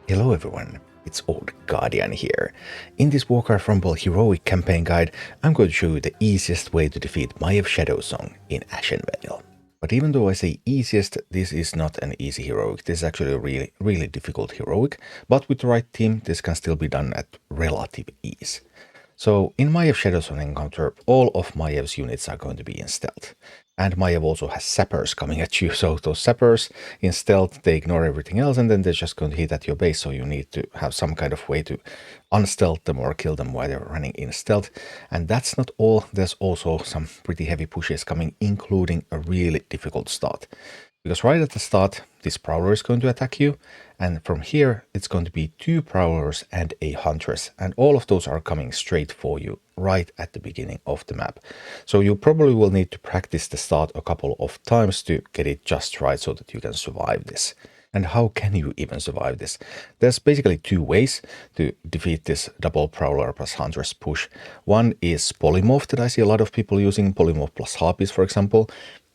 Hello everyone, it's Old Guardian here. In this Warcraft Rumble HEROIC campaign guide, I'm going to show you the easiest way to defeat Maiev Shadowsong in Ashenvale. But even though I say easiest, this is not an easy heroic. This is actually a really difficult heroic, but with the right team, this can still be done at relative ease. So in Maiev Shadowsong encounter, all of Maiev's units are going to be in stealth. And Maiev also has sappers coming at you, so those sappers in stealth, they ignore everything else and then they're just going to hit at your base, so you need to have some kind of way to unstealth them or kill them while they're running in stealth. And that's not all, there's also some pretty heavy pushes coming, including a really difficult start. Because right at the start, this Prowler is going to attack you, and from here it's going to be 2 Prowlers and a Huntress, and all of those are coming straight for you right at the beginning of the map. So you probably will need to practice the start a couple of times to get it just right so that you can survive this. And how can you even survive this? There's basically 2 ways to defeat this double Prowler plus Huntress push. One is Polymorph that I see a lot of people using, Polymorph plus Harpies for example.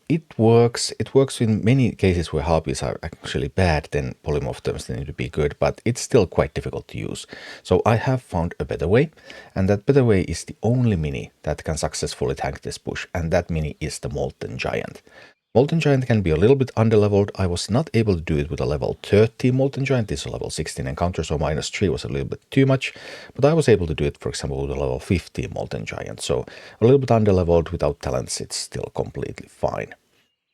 It works in many cases where Harpies are actually bad, then Polymorph terms need to be good, but it's still quite difficult to use. So I have found a better way, and that better way is the only mini that can successfully tank this push, and that mini is the Molten Giant. Molten Giant can be a little bit underleveled. I was not able to do it with a level 30 Molten Giant. This is a level 16 encounter, so -3 was a little bit too much. But I was able to do it, for example, with a level 50 Molten Giant. So a little bit underleveled without talents, it's still completely fine.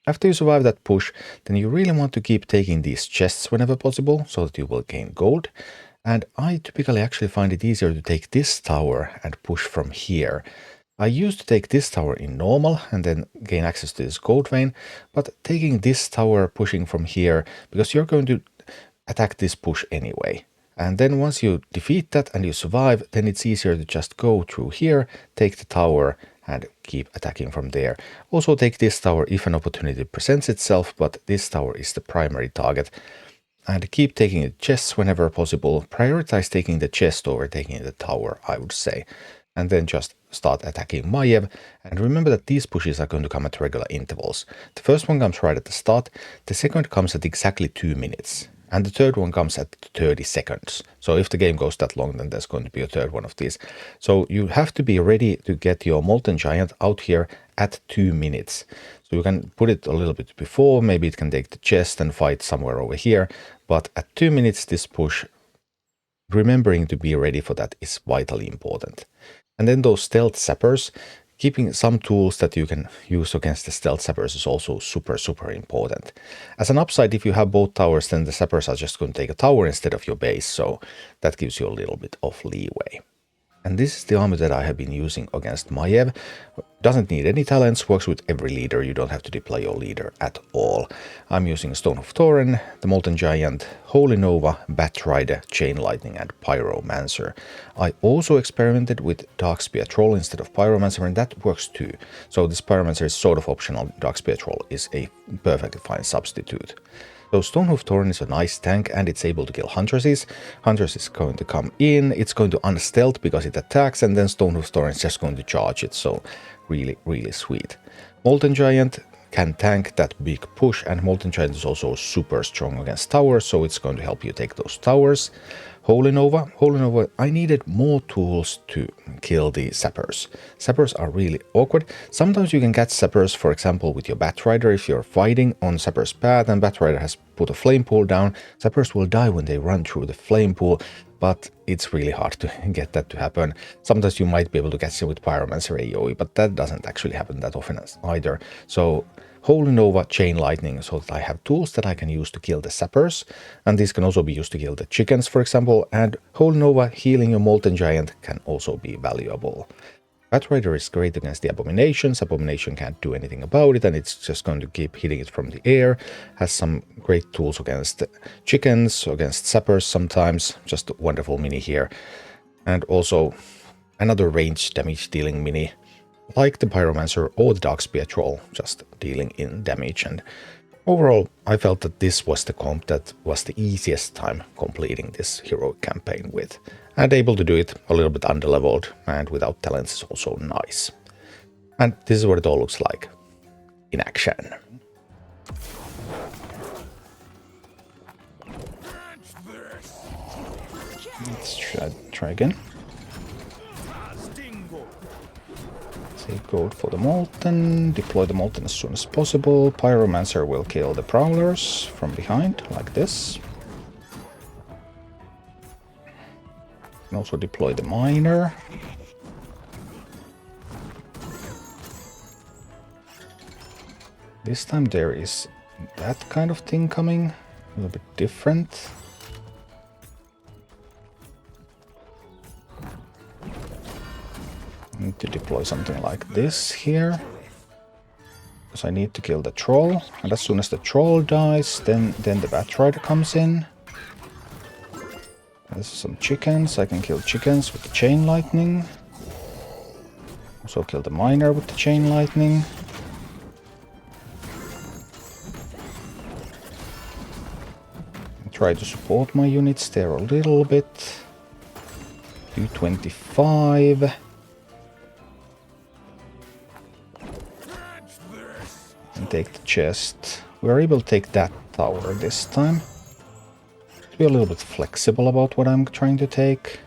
After you survive that push, then you really want to keep taking these chests whenever possible, so that you will gain gold. And I typically actually find it easier to take this tower and push from here. I used to take this tower in normal and then gain access to this gold vein, but taking this tower, pushing from here, because you're going to attack this push anyway. And then once you defeat that and you survive, then it's easier to just go through here, take the tower and keep attacking from there. Also take this tower if an opportunity presents itself, but this tower is the primary target. And keep taking the chests whenever possible. Prioritize taking the chest over taking the tower, I would say. And then just start attacking Maiev. And remember that these pushes are going to come at regular intervals. The first one comes right at the start, the second comes at exactly 2 minutes, and the third one comes at 30 seconds. So if the game goes that long, then there's going to be a third one of these. So you have to be ready to get your Molten Giant out here at 2 minutes. So you can put it a little bit before, maybe it can take the chest and fight somewhere over here, but at 2 minutes this push, remembering to be ready for that is vitally important. And then those stealth sappers, keeping some tools that you can use against the stealth sappers is also super important. As an upside, if you have both towers, then the sappers are just going to take a tower instead of your base, so that gives you a little bit of leeway. And this is the army that I have been using against Maiev. Doesn't need any talents, works with every leader, you don't have to deploy your leader at all. I'm using Stonehoof Tauren, the Molten Giant, Holy Nova, Bat Rider, Chain Lightning and Pyromancer. I also experimented with Darkspear Troll instead of Pyromancer, and that works too. So this Pyromancer is sort of optional, Darkspear Troll is a perfectly fine substitute. So Stonehoof Tauren is a nice tank and it's able to kill Huntresses. Huntress is going to come in, it's going to unstealth because it attacks, and then Stonehoof Tauren is just going to charge it, so really sweet. Molten Giant can tank that big push, and Molten Giant is also super strong against towers, so it's going to help you take those towers. Holy Nova, I needed more tools to kill the sappers. Sappers are really awkward. Sometimes you can catch sappers, for example, with your Bat Rider. If you're fighting on sapper's path and Bat Rider has put a flame pool down, sappers will die when they run through the flame pool, but it's really hard to get that to happen. Sometimes you might be able to catch them with Pyromancer AoE, but that doesn't actually happen that often either. So Holy Nova, Chain Lightning, so that I have tools that I can use to kill the sappers, and these can also be used to kill the chickens, for example, and Holy Nova healing your Molten Giant can also be valuable. Bat Rider is great against the Abominations. Abomination can't do anything about it, and it's just going to keep hitting it from the air. Has some great tools against chickens, against sappers sometimes. Just a wonderful mini here. And also another range damage dealing mini, like the Pyromancer or the Darkspear Troll, just dealing in damage. And overall, I felt that this was the comp that was the easiest time completing this heroic campaign with. And able to do it a little bit underleveled and without talents is also nice. And this is what it all looks like in action. Let's try again. Say go for the Molten, deploy the Molten as soon as possible. Pyromancer will kill the Prowlers from behind, like this. And also deploy the Miner. This time there is that kind of thing coming, a little bit different. I need to deploy something like this here, because I need to kill the Troll, and as soon as the Troll dies, then the Batrider comes in. There's some chickens, I can kill chickens with the Chain Lightning. Also kill the Miner with the Chain Lightning. Try to support my units there a little bit. 225. And take the chest. We're able to take that tower this time. Be a little bit flexible about what I'm trying to take.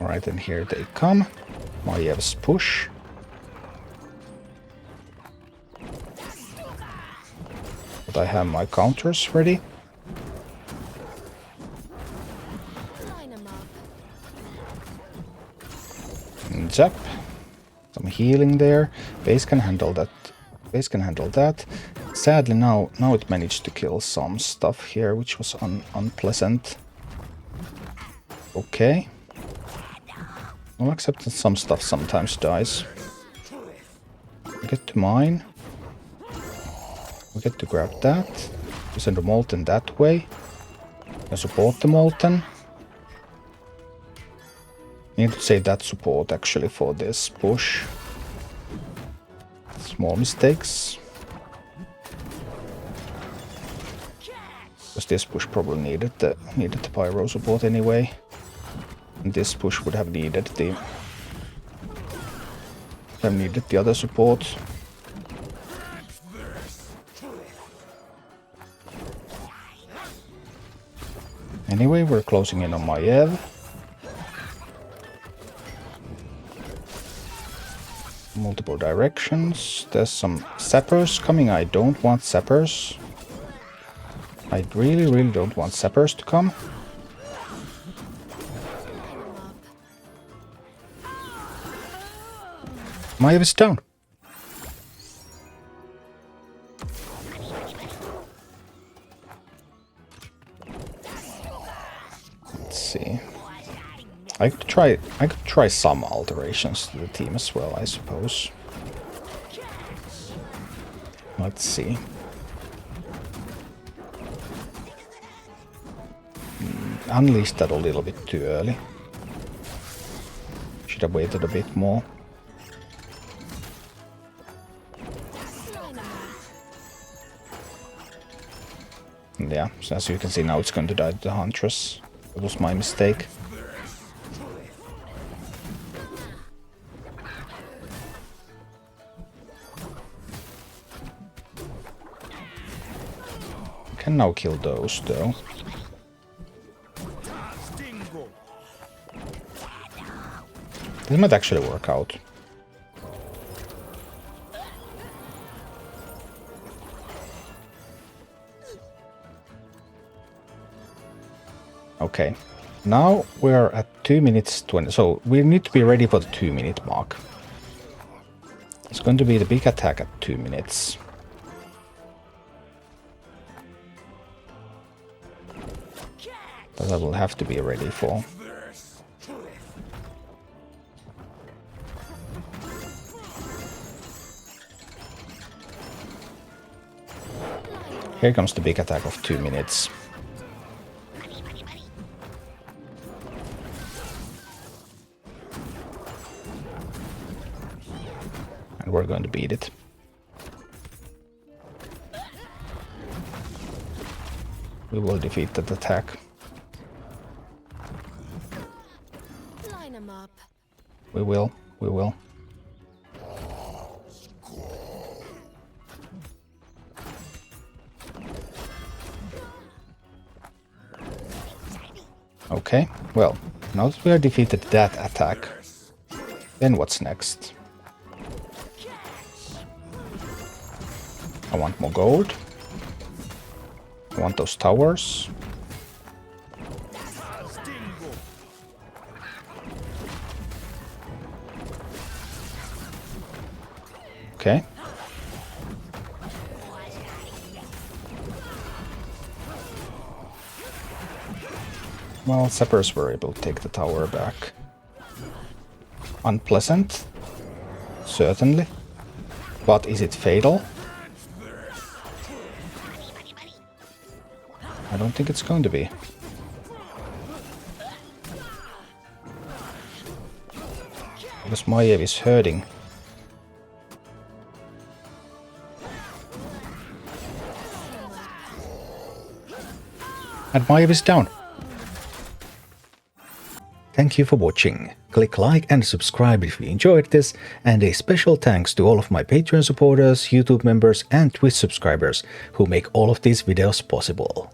Alright, and here they come. Maiev's push. But I have my counters ready. And zap. Some healing there. Base can handle that. Base can handle that. Sadly now it managed to kill some stuff here, which was unpleasant. Okay. Well, except that some stuff sometimes dies. We get to mine. We get to grab that. We send the Molten that way. And support the Molten. Need to save that support actually for this push. Small mistakes. Because this push probably needed the pyro support anyway. And this push would have needed the other support. Anyway, we're closing in on Maiev. Multiple directions. There's some sappers coming. I don't want sappers. I really don't want sappers to come. Maiev is down. Let's see. I could try some alterations to the team as well, I suppose. Let's see. Unleashed that a little bit too early. Should have waited a bit more. Yeah, so as you can see now it's going to die to the Huntress. That was my mistake. Can now kill those though. This might actually work out. Okay, now we're at 2 minutes 20, so we need to be ready for the 2-minute mark. It's going to be the big attack at 2 minutes. That I will have to be ready for. Here comes the big attack of 2 minutes. And we're going to beat it. We will defeat that attack. Line 'em up. We will. Okay, well, now that we have defeated that attack, then what's next? I want more gold. I want those towers. Okay. Well, Sappers were able to take the tower back. Unpleasant. Certainly. But is it fatal? I don't think it's going to be. Because Maiev is hurting. And Maiev is down. Thank you for watching. Click like and subscribe if you enjoyed this, and a special thanks to all of my Patreon supporters, YouTube members and Twitch subscribers who make all of these videos possible.